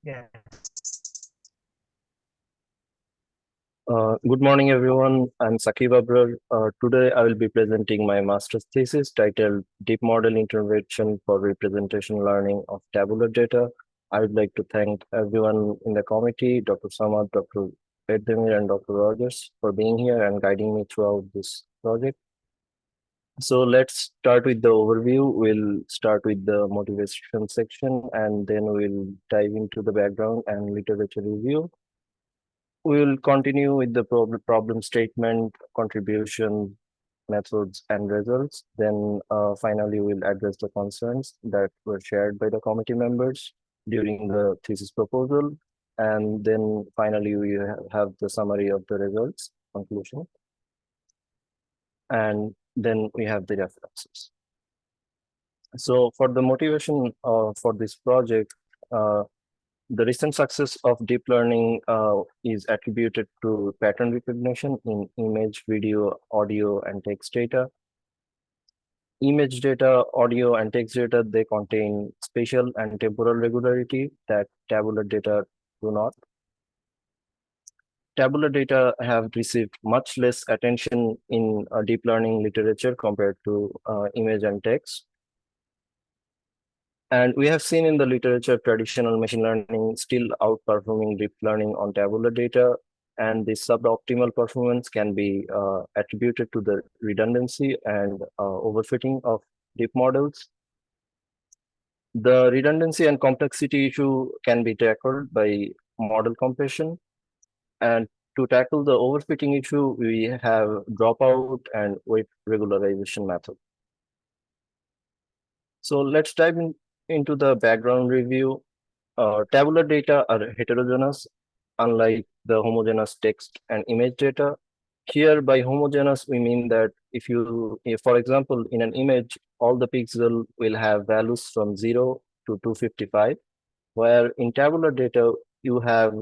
Yes. Good morning, everyone. I'm Sakib Abrar. Today, I will be presenting my master's thesis titled Deep Model Intervention for Representation Learning of Tabular Data. I would like to thank everyone in the committee, Dr. Samad, Dr. Edemir, and Dr. Rogers for being here and guiding me throughout this project. So let's start with the overview. We'll start with the motivation section, and then we'll dive into the background and literature review. We will continue with the problem statement, contribution, methods, and results. Then finally, we'll address the concerns that were shared by the committee members during the thesis proposal. And then finally, we have the summary of the results, conclusion. And then we have the references. So for the motivation for this project, the recent success of deep learning is attributed to pattern recognition in image, video, audio, and text data. Image data, audio, and text data, they contain spatial and temporal regularity that tabular data do not. Tabular data have received much less attention in deep learning literature compared to image and text. And we have seen in the literature traditional machine learning still outperforming deep learning on tabular data, and this suboptimal performance can be attributed to the redundancy and overfitting of deep models. The redundancy and complexity issue can be tackled by model compression, and to tackle the overfitting issue, we have dropout and weight regularization method. So let's dive into the background review. Tabular data are heterogeneous, unlike the homogeneous text and image data. Here, by homogeneous, we mean that if for example, in an image, all the pixels will have values from 0 to 255, where in tabular data, you have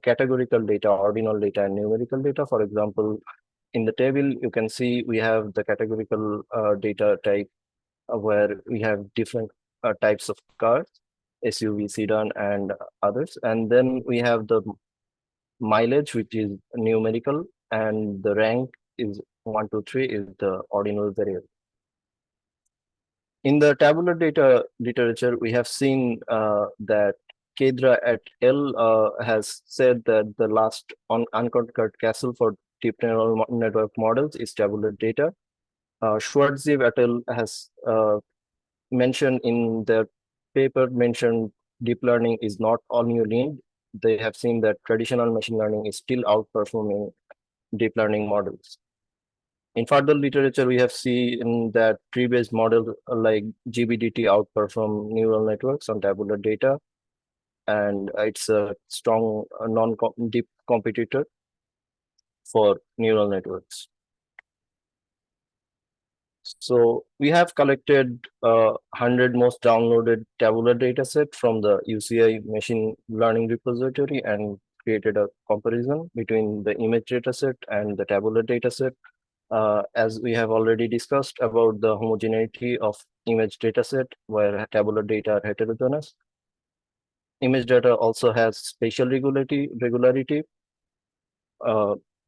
categorical data, ordinal data, and numerical data. For example, in the table, you can see we have the categorical data type where we have different types of cars, SUV, sedan, and others. And then we have the mileage, which is numerical, and the rank is 1, 2, 3 is the ordinal variable. In the tabular data literature, we have seen that Kedra et al. Has said that the last unconquered castle for deep neural network models is tabular data. Schwartz-Ziv et al. Has mentioned in their paper mentioned deep learning is not all you need. They have seen that traditional machine learning is still outperforming deep learning models. In further literature, we have seen that tree-based models like GBDT outperform neural networks on tabular data, and it's a strong non-deep competitor for neural networks. So we have collected 100 most downloaded tabular dataset from the UCI machine learning repository and created a comparison between the image dataset and the tabular dataset. As we have already discussed about the homogeneity of image dataset, where tabular data are heterogeneous. Image data also has spatial regularity,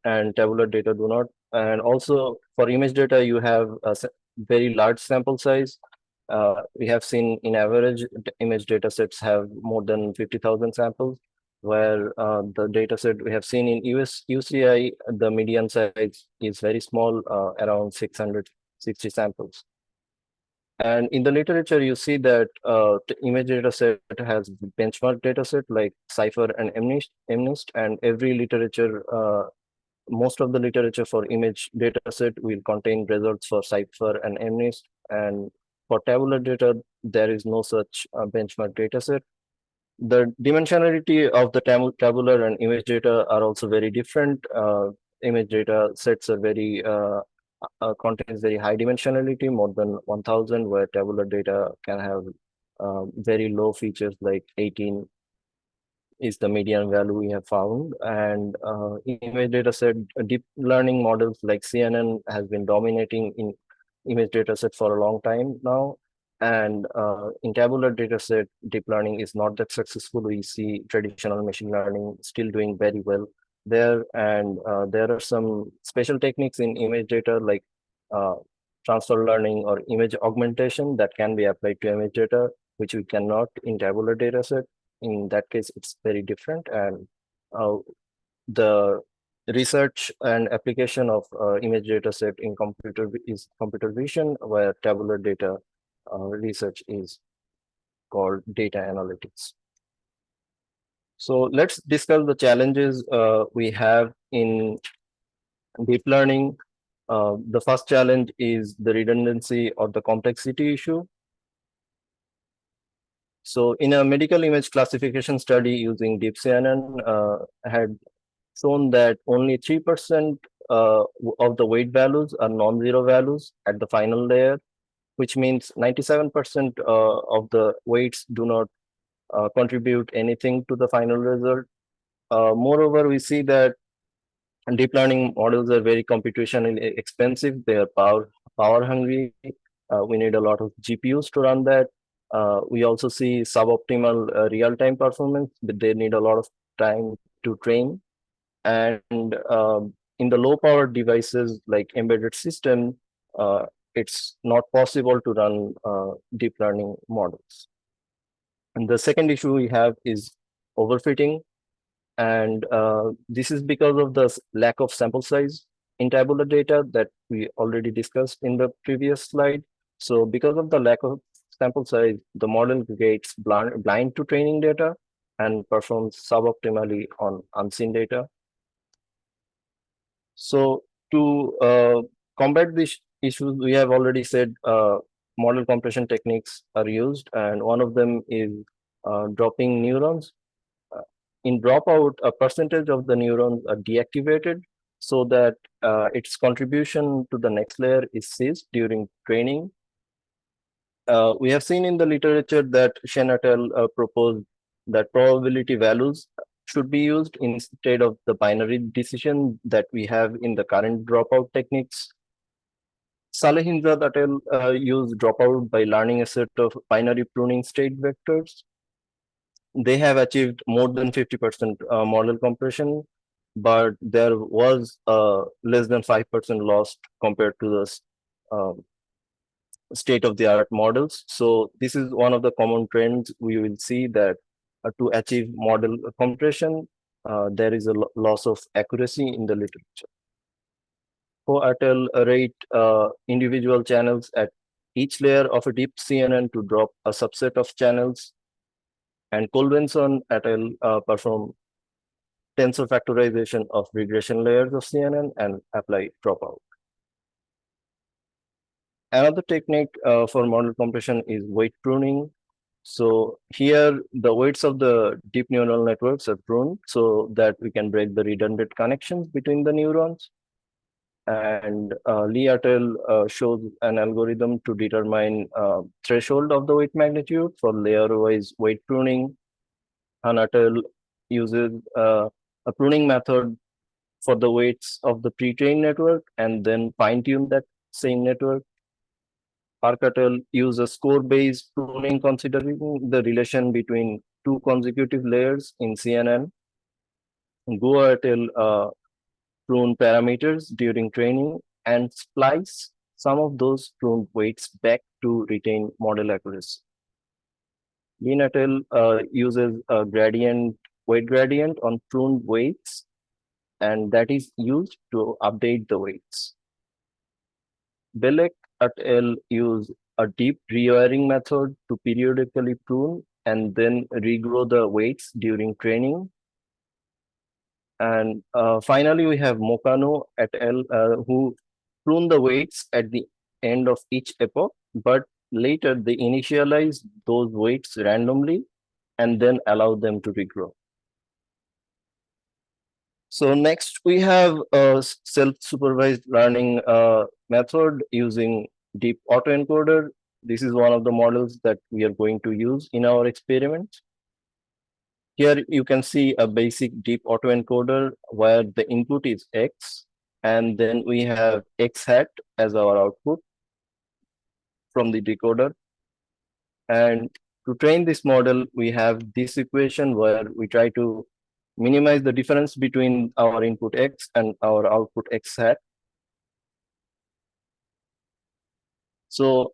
and tabular data do not. And also for image data, you have a very large sample size. We have seen in average image data sets have more than 50,000 samples, where the data set we have seen in UCI, the median size is very small, around 660 samples. And in the literature, you see that the image data set has benchmark data set like Cypher and MNIST, and every literature, most of the literature for image dataset will contain results for Cypher and MNIST. And for tabular data, there is no such benchmark dataset. The dimensionality of the tabular and image data are also very different. Image data sets are very contains very high dimensionality, more than 1000, where tabular data can have very low features like 18 is the median value we have found. And image data set, deep learning models like CNN has been dominating in image data set for a long time now. And in tabular dataset, deep learning is not that successful. We see traditional machine learning still doing very well there. And there are some special techniques in image data like uh, transfer learning or image augmentation that can be applied to image data, which we cannot in tabular dataset. In that case, it's very different. And the research and application of image data set in computer vision, where tabular data research is called data analytics. So let's discuss the challenges we have in deep learning. The first challenge is the redundancy or the complexity issue. So in a medical image classification study using deep CNN, had shown that only 3% of the weight values are non-zero values at the final layer, which means 97% of the weights do not contribute anything to the final result. Moreover, we see that deep learning models are very computationally expensive. They are power hungry. We need a lot of GPUs to run that. We also see suboptimal real-time performance, but they need a lot of time to train. And in the low power devices like embedded system, it's not possible to run deep learning models. And the second issue we have is overfitting. And this is because of the lack of sample size in tabular data that we already discussed in the previous slide. So because of the lack of sample size, the model gets blind to training data and performs suboptimally on unseen data. So to combat these issues, we have already said model compression techniques are used, and one of them is dropping neurons. In dropout, a percentage of the neurons are deactivated so that its contribution to the next layer is ceased during training. We have seen in the literature that Shen et al. Proposed that probability values should be used instead of the binary decision that we have in the current dropout techniques. Salehinzad et al. Used dropout by learning a set of binary pruning state vectors. They have achieved more than 50% model compression, but there was less than 5% lost compared to the state-of-the-art models. So this is one of the common trends we will see, that to achieve model compression, there is a loss of accuracy in the literature. Ho et al. Rate individual channels at each layer of a deep CNN to drop a subset of channels, and Kolbenson et al. Perform tensor factorization of regression layers of CNN and apply dropout. Another technique for model compression is weight pruning. So here the weights of the deep neural networks are pruned so that we can break the redundant connections between the neurons. And Lee et al. Shows an algorithm to determine threshold of the weight magnitude for layer-wise weight pruning. Han et al. Uses a pruning method for the weights of the pre-trained network and then fine-tune that same network. Park et al. Use a score-based pruning considering the relation between two consecutive layers in CNN. Guo et al. Prune parameters during training and splice some of those pruned weights back to retain model accuracy. Lin et al. Uses a weight gradient on pruned weights, and that is used to update the weights. Belek et al. Use a deep rewiring method to periodically prune and then regrow the weights during training. And finally, we have Mokano et al. Who prune the weights at the end of each epoch, but later they initialize those weights randomly and then allow them to regrow. So next we have a self-supervised learning method using deep autoencoder. This is one of the models that we are going to use in our experiments. Here you can see a basic deep autoencoder where the input is X, and then we have X hat as our output from the decoder. And to train this model, we have this equation where we try to minimize the difference between our input x and our output x hat. So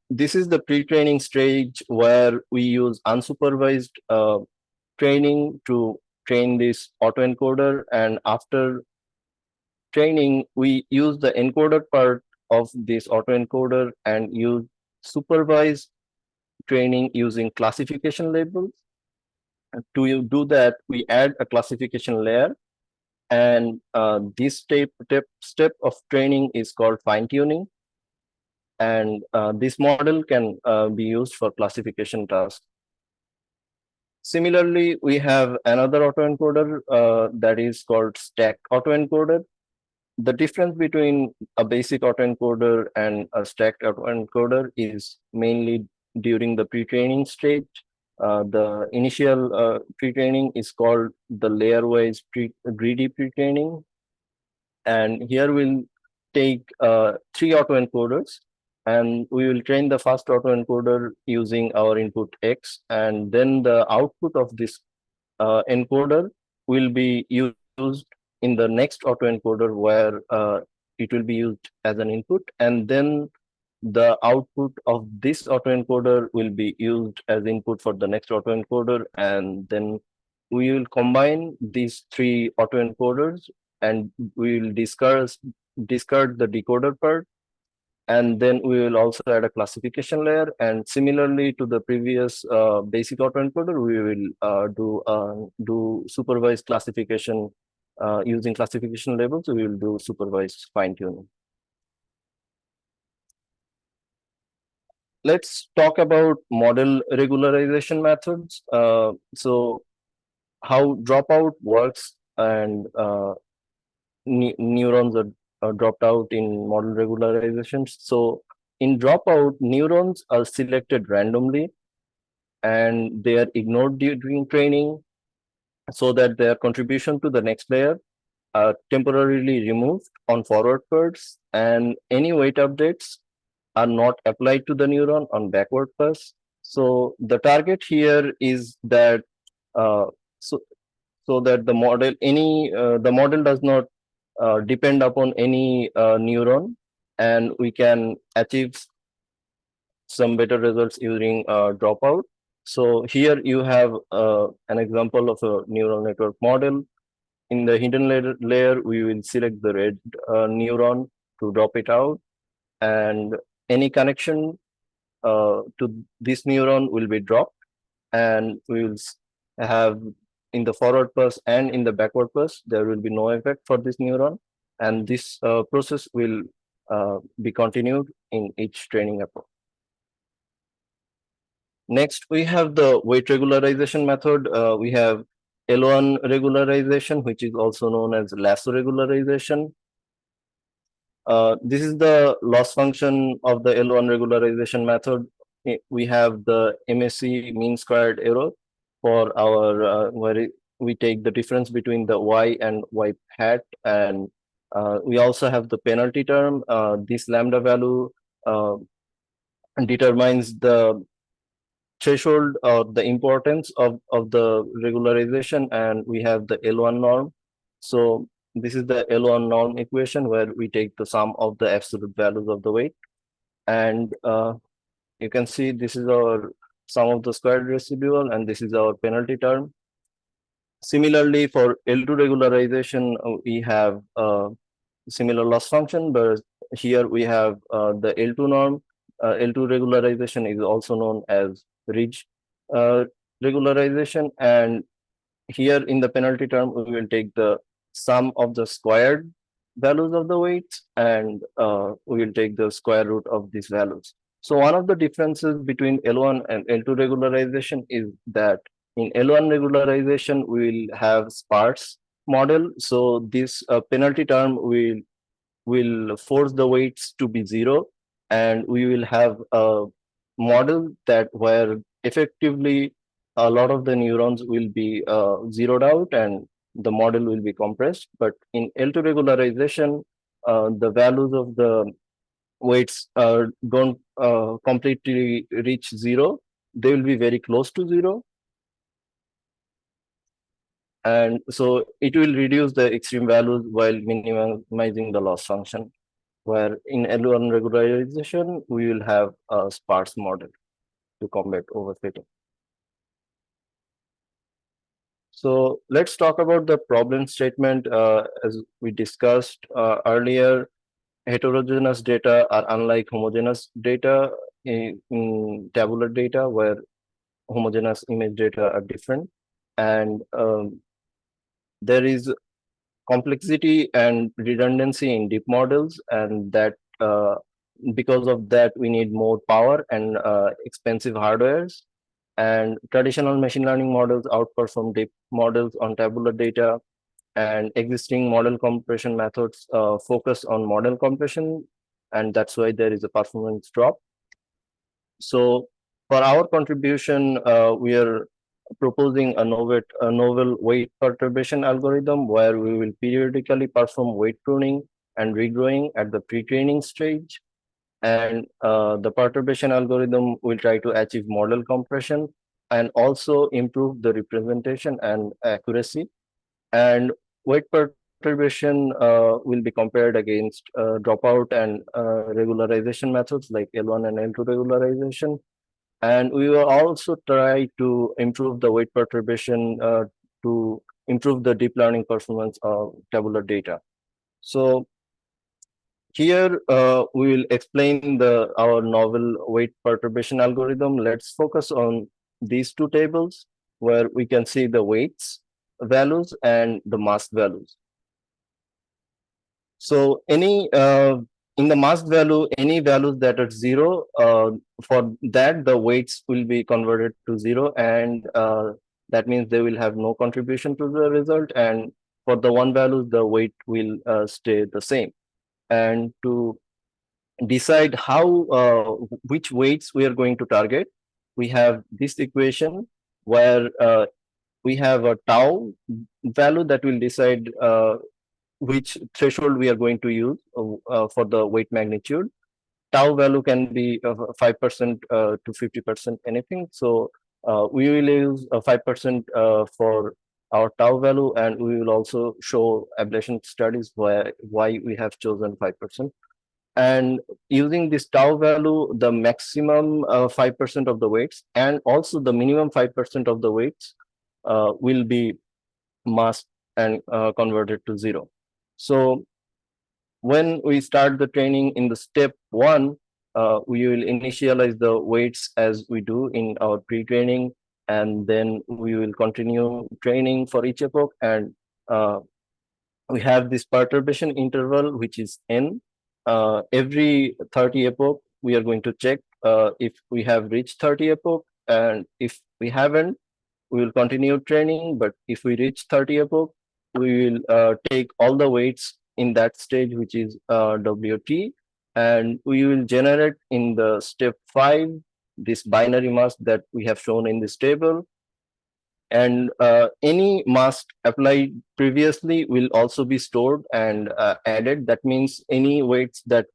this is the pre-training stage where we use unsupervised training to train this autoencoder, and after training we use the encoder part of this autoencoder and use supervised training using classification labels. And to do that, we add a classification layer, and this step of training is called fine tuning, and this model can be used for classification tasks. Similarly, we have another autoencoder that is called stacked autoencoder. The difference between a basic autoencoder and a stacked autoencoder is mainly during the pre-training stage. The initial pre-training is called the layer-wise greedy pre-training, and here we'll take three autoencoders, and we will train the first autoencoder using our input X, and then the output of this encoder will be used in the next autoencoder where it will be used as an input, and then the output of this autoencoder will be used as input for the next autoencoder, and then we will combine these three autoencoders and we will discard the decoder part, and then we will also add a classification layer, and similarly to the previous basic autoencoder, we will do supervised classification using classification labels. We will do supervised fine tuning. Let's talk about model regularization methods. So how dropout works, and neurons are dropped out in model regularization. So in dropout, neurons are selected randomly and they are ignored during training so that their contribution to the next layer are temporarily removed on forward pass, and any weight updates are not applied to the neuron on backward pass. So the target here is that uh, so so that the model does not depend upon any neuron, and we can achieve some better results using dropout. So here you have an example of a neural network model. In the hidden layer, we will select the red neuron to drop it out, and any connection to this neuron will be dropped, and we will have in the forward pass and in the backward pass, there will be no effect for this neuron, and this process will be continued in each training approach. Next, we have the weight regularization method. We have L1 regularization, which is also known as lasso regularization. This is the loss function of the L1 regularization method. We have the MSE mean squared error for our where we take the difference between the y and y hat, and we also have the penalty term. This lambda value determines the threshold or the importance of the regularization, and we have the L1 norm. So this is the L1 norm equation where we take the sum of the absolute values of the weight, and you can see this is our sum of the squared residual, and this is our penalty term. Similarly, for L2 regularization, we have similar loss function, but here we have the L2 norm. L2 regularization is also known as ridge regularization, and here in the penalty term, we will take the sum of the squared values of the weights, and we will take the square root of these values. So one of the differences between L1 and L2 regularization is that in L1 regularization, we will have sparse model. So this penalty term will force the weights to be zero, and we will have a model that where effectively a lot of the neurons will be zeroed out and the model will be compressed. But in L2 regularization, the values of the weights don't completely reach zero. They will be very close to zero. And so it will reduce the extreme values while minimizing the loss function, where in L1 regularization, we will have a sparse model to combat overfitting. So let's talk about the problem statement. As we discussed earlier, heterogeneous data are unlike homogeneous data in tabular data, where homogeneous image data are different. And there is complexity and redundancy in deep models, and that because of that, we need more power and expensive hardwares. And traditional machine learning models outperform deep models on tabular data, and existing model compression methods focus on model compression, and that's why there is a performance drop. So for our contribution, we are proposing a novel weight perturbation algorithm where we will periodically perform weight pruning and regrowing at the pre-training stage. And the perturbation algorithm will try to achieve model compression and also improve the representation and accuracy. And weight perturbation will be compared against dropout and regularization methods like L1 and L2 regularization. And we will also try to improve the weight perturbation to improve the deep learning performance of tabular data. So here we will explain our novel weight perturbation algorithm. Let's focus on these two tables where we can see the weights values and the mass values. So in the mask value, any values that are zero, for that the weights will be converted to zero, and that means they will have no contribution to the result. And for the one value, the weight will stay the same. And to decide how which weights we are going to target, we have this equation where we have a tau value that will decide which threshold we are going to use for the weight magnitude. Tau value can be 5% to 50%, anything. So we will use 5% for our tau value, and we will also show ablation studies why we have chosen 5%. And using this tau value, the maximum 5% of the weights and also the minimum 5% of the weights will be masked and converted to zero. So when we start the training in the step one, we will initialize the weights as we do in our pre-training, and then we will continue training for each epoch. And we have this perturbation interval, which is n. Every 30 epoch, we are going to check if we have reached 30 epoch, and if we haven't, we will continue training. But if we reach 30 epoch, we will take all the weights in that stage, which is WT, and we will generate in the step 5 this binary mask that we have shown in this table. And any mask applied previously will also be stored and added. That means any weights that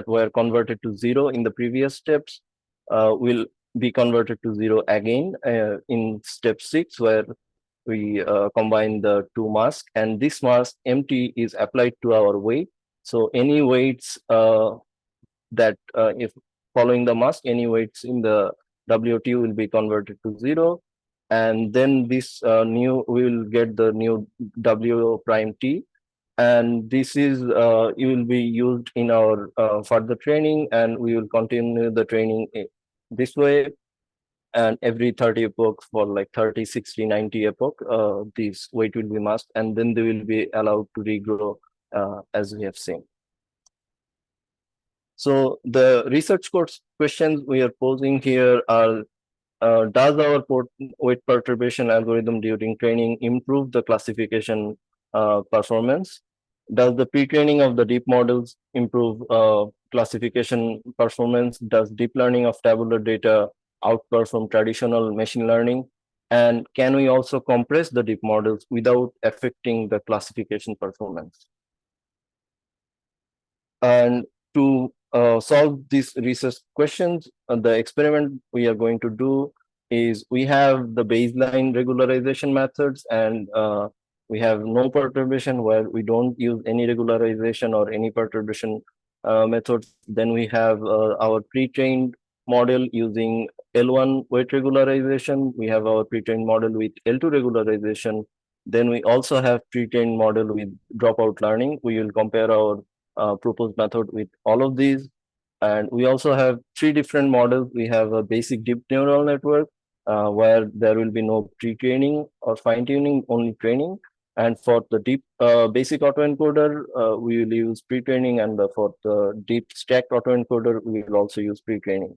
were converted to zero in the previous steps will be converted to zero again in step 6, where we combine the two masks, and this mask empty is applied to our weight. So any weights that if following the mask, any weights in the WT will be converted to zero, and then this new we will get the new W prime T, and this is it will be used in our further training, and we will continue the training this way. And every 30 epochs, for like 30, 60, 90 epoch, this weight will be masked, and then they will be allowed to regrow as we have seen. So the research course questions we are posing here are, does our weight perturbation algorithm during training improve the classification performance? Does the pre-training of the deep models improve classification performance? Does deep learning of tabular data outperform traditional machine learning? And can we also compress the deep models without affecting the classification performance? And to solve these research questions, the experiment we are going to do is we have the baseline regularization methods, and we have no perturbation where we don't use any regularization or any perturbation methods. Then we have our pre-trained model using L1 weight regularization. We have our pre-trained model with L2 regularization. Then we also have pre-trained model with dropout learning. We will compare our proposed method with all of these. And we also have three different models. We have a basic deep neural network where there will be no pre-training or fine-tuning, only training. And for the deep basic autoencoder, we will use pre-training, and for the deep stacked autoencoder, we will also use pre-training.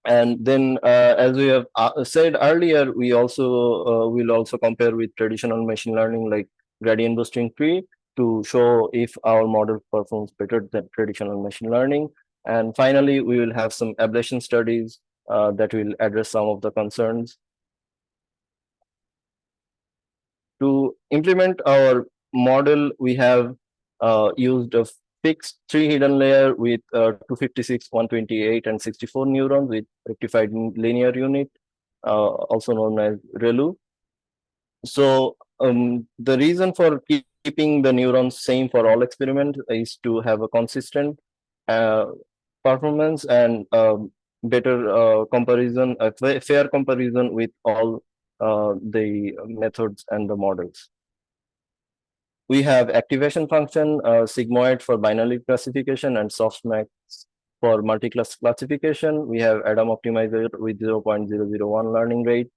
And then, as we have said earlier, we also will also compare with traditional machine learning like gradient boosting tree to show if our model performs better than traditional machine learning. And finally, we will have some ablation studies that will address some of the concerns. To implement our model, we have used a fixed three hidden layer with 256, 128, and 64 neurons with rectified linear unit, also known as ReLU. So the reason for keeping the neurons same for all experiments is to have a consistent uh, performance and better comparison, a fair comparison with all the methods and the models. We have activation function, sigmoid for binary classification, and softmax for multi-class classification. We have Adam optimizer with 0.001 learning rate.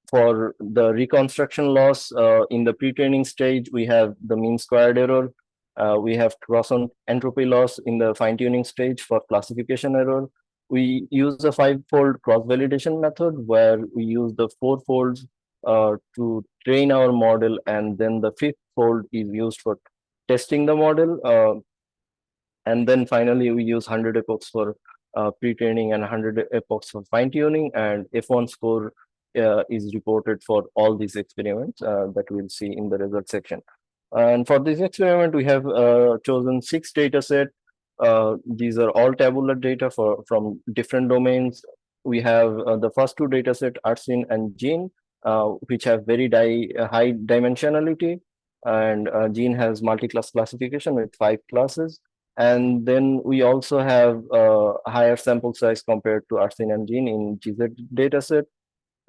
For the reconstruction loss in the pre-training stage, we have the mean squared error. We have cross entropy loss in the fine-tuning stage for classification error. We use a five-fold cross-validation method where we use the four folds to train our model, and then the fifth fold is used for testing the model. And then finally, we use 100 epochs for pre-training and 100 epochs for fine-tuning, and F1 score is reported for all these experiments that we'll see in the result section. And for this experiment, we have chosen 6 data set. These are all tabular data from different domains. We have the first 2 data set, Arsin and Gene, which have very high dimensionality. And Gene has multi-class classification with 5 classes. And then we also have a higher sample size compared to Arsin and Gene in GZ dataset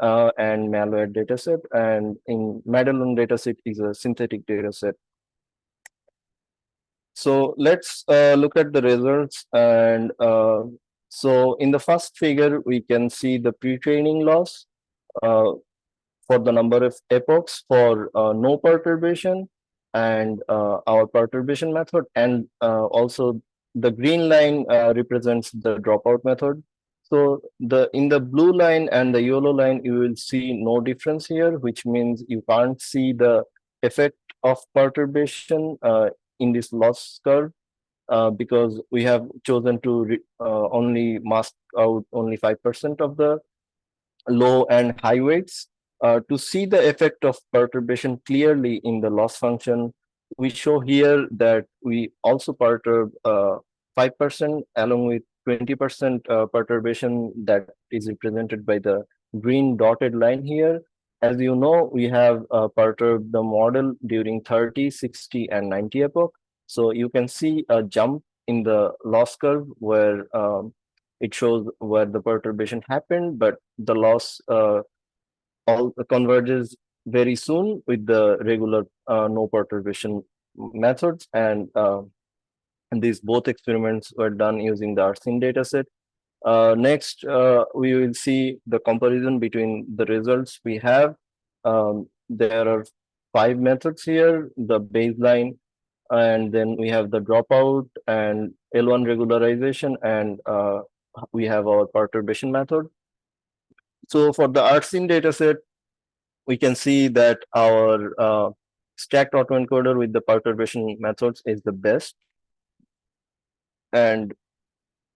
and malware dataset. And in Madelon dataset is a synthetic dataset. So let's look at the results. And so in the first figure, we can see the pre-training loss for the number of epochs for no perturbation and our perturbation method, and also the green line represents the dropout method. So in the blue line and the yellow line, you will see no difference here, which means you can't see the effect of perturbation in this loss curve because we have chosen to only mask out only 5% of the low and high weights. To see the effect of perturbation clearly in the loss function, we show here that we also perturb 5% along with 20% perturbation that is represented by the green dotted line here. As you know, we have perturbed the model during 30, 60, and 90 epoch. So you can see a jump in the loss curve where it shows where the perturbation happened, but the loss all converges very soon with the regular no perturbation methods. And these both experiments were done using the Arsin dataset. Next, we will see the comparison between the results we have. There are 5 methods here, the baseline, and then we have the dropout and L1 regularization, and we have our perturbation method. So for the Arsin dataset, we can see that our stacked autoencoder with the perturbation methods is the best. And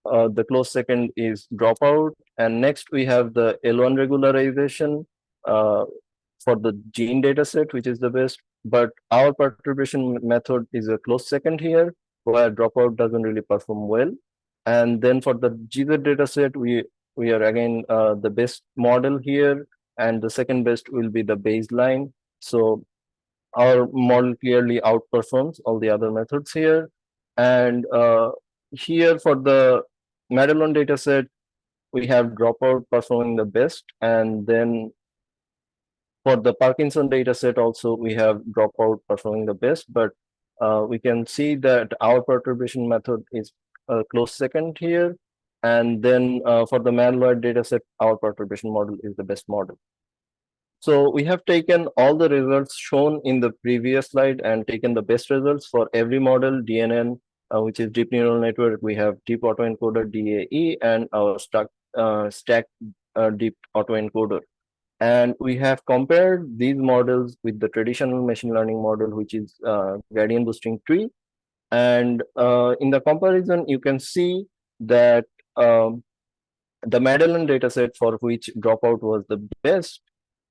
the close second is dropout. And next we have the L1 regularization for the gene dataset, which is the best. But our perturbation method is a close second here. where Dropout doesn't really perform well. And then for the GZ dataset, we are again the best model here, and the second best will be the baseline. So our model clearly outperforms all the other methods here. And here for the Madelon dataset, we have Dropout performing the best. And then for the Parkinson dataset also, we have Dropout performing the best. But we can see that our perturbation method is a close second here. And then for the Maloid dataset, our perturbation model is the best model. So we have taken all the results shown in the previous slide and taken the best results for every model, DNN, which is deep neural network. We have deep autoencoder, DAE, and our stacked deep autoencoder. And we have compared these models with the traditional machine learning model, which is gradient boosting tree. And in the comparison, you can see that the Madelon dataset, for which Dropout was the best,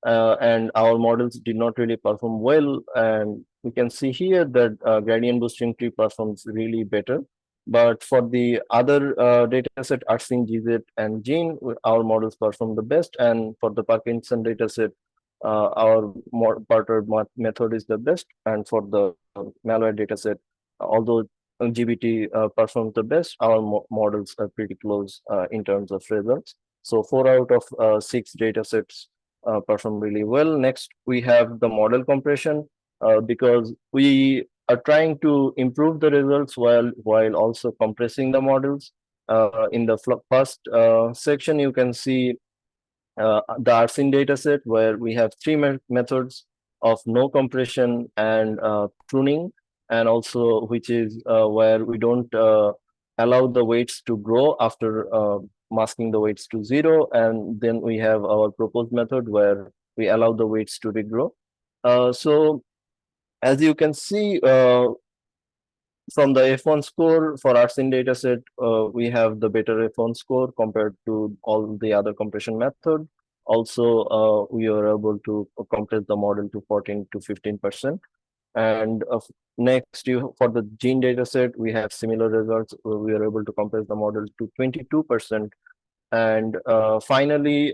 and our models did not really perform well. And we can see here that gradient boosting tree performs really better. But for the other dataset, Arsine, GZ, and Gene, our models perform the best. And for the Parkinson dataset, our perturbed method is the best. And for the Maloid dataset, although GBT performs the best, our models are pretty close in terms of results. So 4 out of 6 datasets perform really well. Next, we have the model compression, because we are trying to improve the results while also compressing the models. In the first section, you can see the Arsine dataset, where we have 3 methods of no compression and pruning, and also which is where we don't allow the weights to grow after masking the weights to 0. And then we have our proposed method where we allow the weights to regrow. So as you can see, from the F1 score for Arsine dataset, we have the better F1 score compared to all the other compression method. Also, we are able to compress the model to 14 to 15%. And next, for the Gene dataset, we have similar results. We are able to compress the model to 22%. And finally,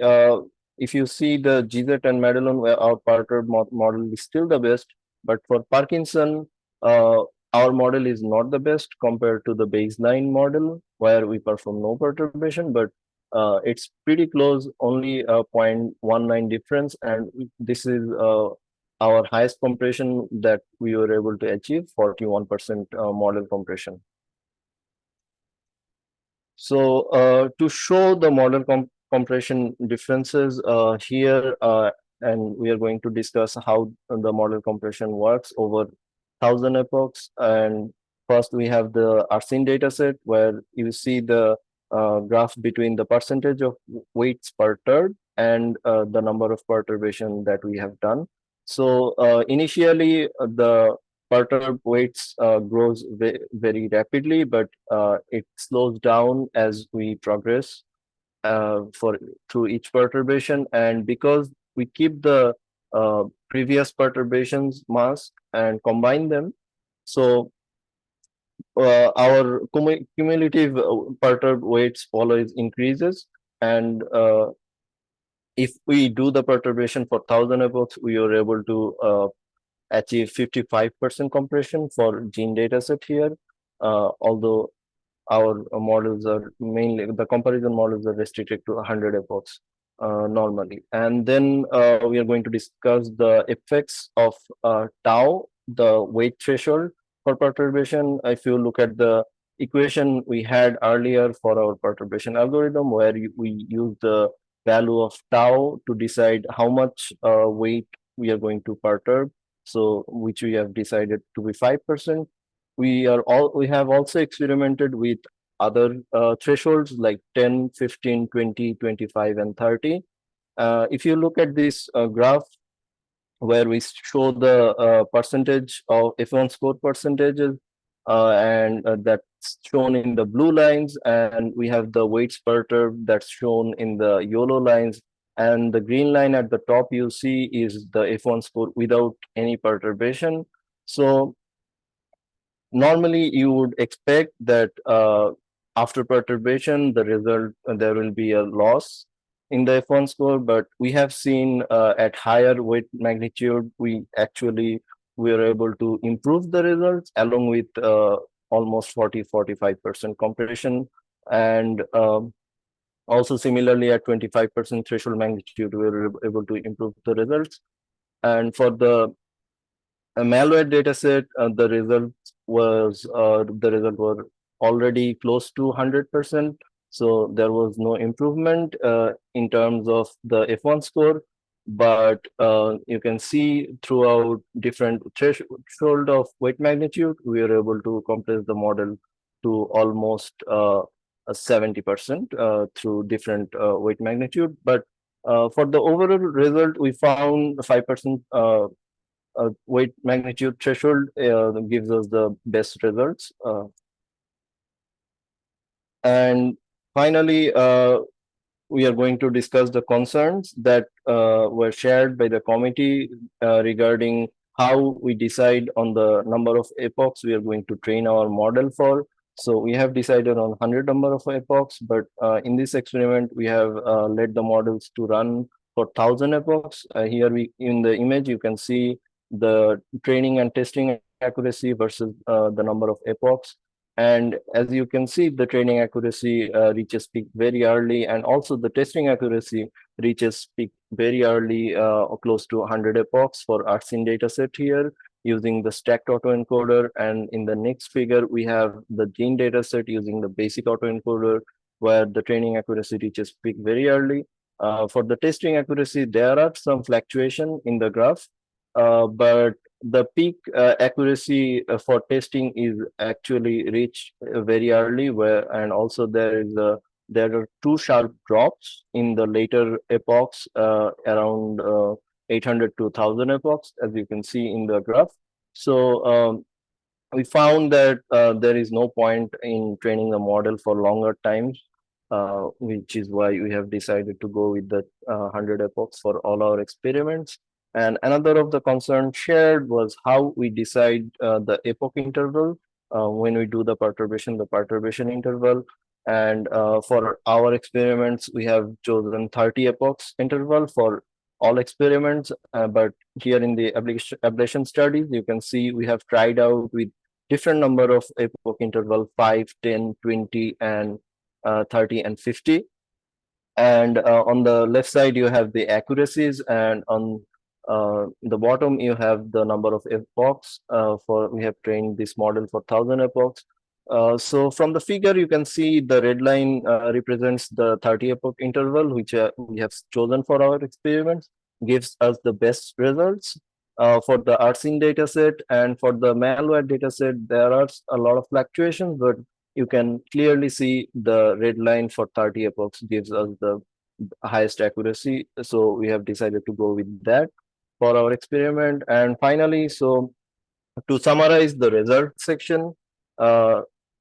if you see the GZ and Madelon, where our perturbed model is still the best, but for Parkinson, our model is not the best compared to the baseline model, where we perform no perturbation, but it's pretty close, only a 0.19 difference. And this is our highest compression that we were able to achieve, 41% model compression. So to show the model compression differences here, and we are going to discuss how the model compression works over 1,000 epochs. And first we have the Arsine dataset, where you see the graph between the percentage of weights perturbed and the number of perturbation that we have done. So initially the perturbed weights grows very rapidly, but it slows down as we progress through each perturbation. And because we keep the previous perturbations masked and combine them, so our cumulative perturbed weights always increases. And if we do the perturbation for 1,000 epochs, we are able to achieve 55% compression for Gene dataset here, although our models are mainly, the comparison models are restricted to 100 epochs normally. And then we are going to discuss the effects of tau, the weight threshold for perturbation. If you look at the equation we had earlier for our perturbation algorithm, where we use the value of tau to decide how much weight we are going to perturb, so which we have decided to be 5%. We have also experimented with other thresholds like 10, 15, 20, 25, and 30. If you look at this graph, where we show the percentage of F1 score percentages, and that's shown in the blue lines, and we have the weights perturbed that's shown in the yellow lines. And the green line at the top you see is the F1 score without any perturbation. So normally you would expect that after perturbation, the result there will be a loss in the F1 score, but we have seen at higher weight magnitude, we are able to improve the results along with almost 40-45% compression. And also similarly at 25% threshold magnitude, we were able to improve the results. And for the a malware dataset, the result were already close to 100%. So there was no improvement in terms of the F1 score, but you can see throughout different threshold of weight magnitude, we are able to compress the model to almost 70% through different weight magnitude. But for the overall result, we found 5% weight magnitude threshold gives us the best results. And finally, we are going to discuss the concerns that were shared by the committee regarding how we decide on the number of epochs we are going to train our model for. So we have decided on 100 number of epochs, but in this experiment, we have let the models to run for 1,000 epochs. Here we in the image, you can see the training and testing accuracy versus the number of epochs. And as you can see, the training accuracy reaches peak very early, and also the testing accuracy reaches peak very early, close to 100 epochs for Arsin dataset here using the stacked autoencoder. And in the next figure, we have the gene dataset using the basic autoencoder, where the training accuracy reaches peak very early. For the testing accuracy, there are some fluctuation in the graph, but the peak accuracy for testing is actually reached very early, where and also there are two sharp drops in the later epochs around 800 to 1,000 epochs, as you can see in the graph. So we found that there is no point in training the model for longer times, which is why we have decided to go with the 100 epochs for all our experiments. And another of the concerns shared was how we decide the epoch interval when we do the perturbation interval. And for our experiments, we have chosen 30 epochs interval for all experiments. But here in the ablation studies, you can see we have tried out with different number of epoch interval 5, 10, 20, and 30 and 50. And on the left side, you have the accuracies, and on the bottom, you have the number of epochs we have trained this model for 1,000 epochs. So from the figure, you can see the red line represents the 30 epoch interval, which we have chosen for our experiments, gives us the best results. For the Arsin dataset and for the malware dataset, there are a lot of fluctuations, but you can clearly see the red line for 30 epochs gives us the highest accuracy. So we have decided to go with that for our experiment. And finally, so to summarize the result section,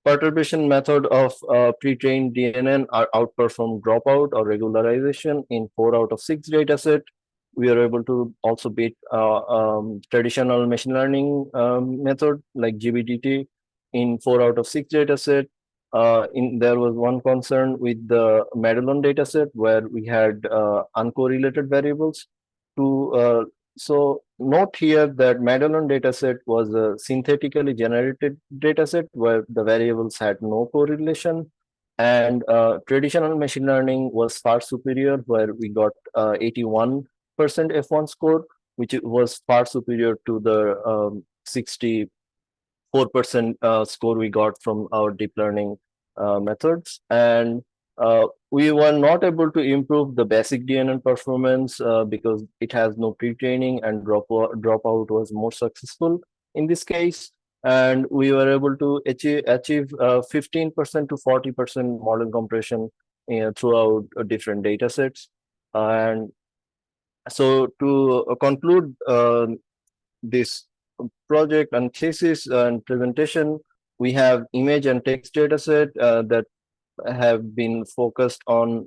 perturbation method of pre-trained DNN are outperformed dropout or regularization in 4 out of 6 dataset. We are able to also beat traditional machine learning method like GBDT in 4 out of 6 dataset. There was one concern with the Medallon dataset where we had uncorrelated variables to so note here that Medallon dataset was a synthetically generated dataset where the variables had no correlation, and traditional machine learning was far superior, where we got 81% F1 score, which was far superior to the 64% score we got from our deep learning methods. And we were not able to improve the basic DNN performance because it has no pre-training, and dropout was more successful in this case. And we were able to achieve 15% to 40% model compression throughout different data sets. And so to conclude this project and thesis and presentation, we have image and text dataset that have been focused on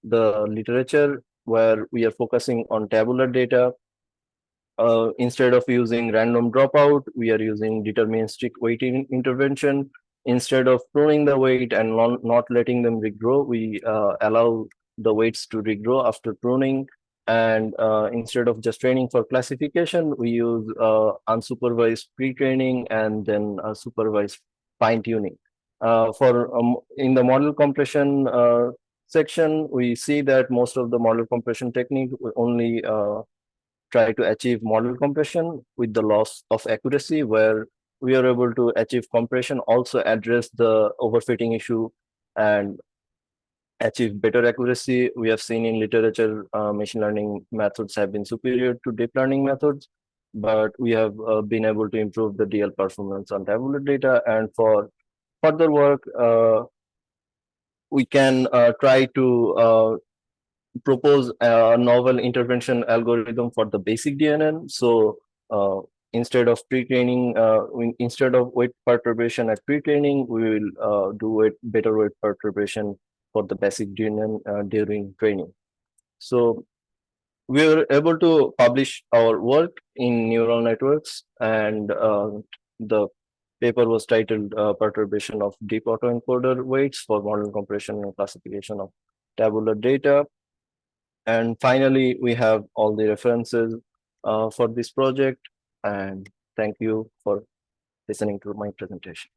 the literature, where we are focusing on tabular data. Instead of using random dropout, we are using deterministic weighting intervention. Instead of pruning the weight and not letting them regrow, we allow the weights to regrow after pruning. And instead of just training for classification, we use unsupervised pre-training and then supervised fine-tuning. For in the model compression section, we see that most of the model compression technique only try to achieve model compression with the loss of accuracy, where we are able to achieve compression, also address the overfitting issue and achieve better accuracy. We have seen in literature, machine learning methods have been superior to deep learning methods, but we have been able to improve the DL performance on tabular data. And for further work, we can try to propose a novel intervention algorithm for the basic DNN. So instead of pre-training, instead of weight perturbation at pre-training, we will do better weight perturbation for the basic DNN during training. So we were able to publish our work in neural networks, and the paper was titled Perturbation of Deep Autoencoder Weights for Model Compression and Classification of Tabular Data. And finally, we have all the references for this project. And thank you for listening to my presentation.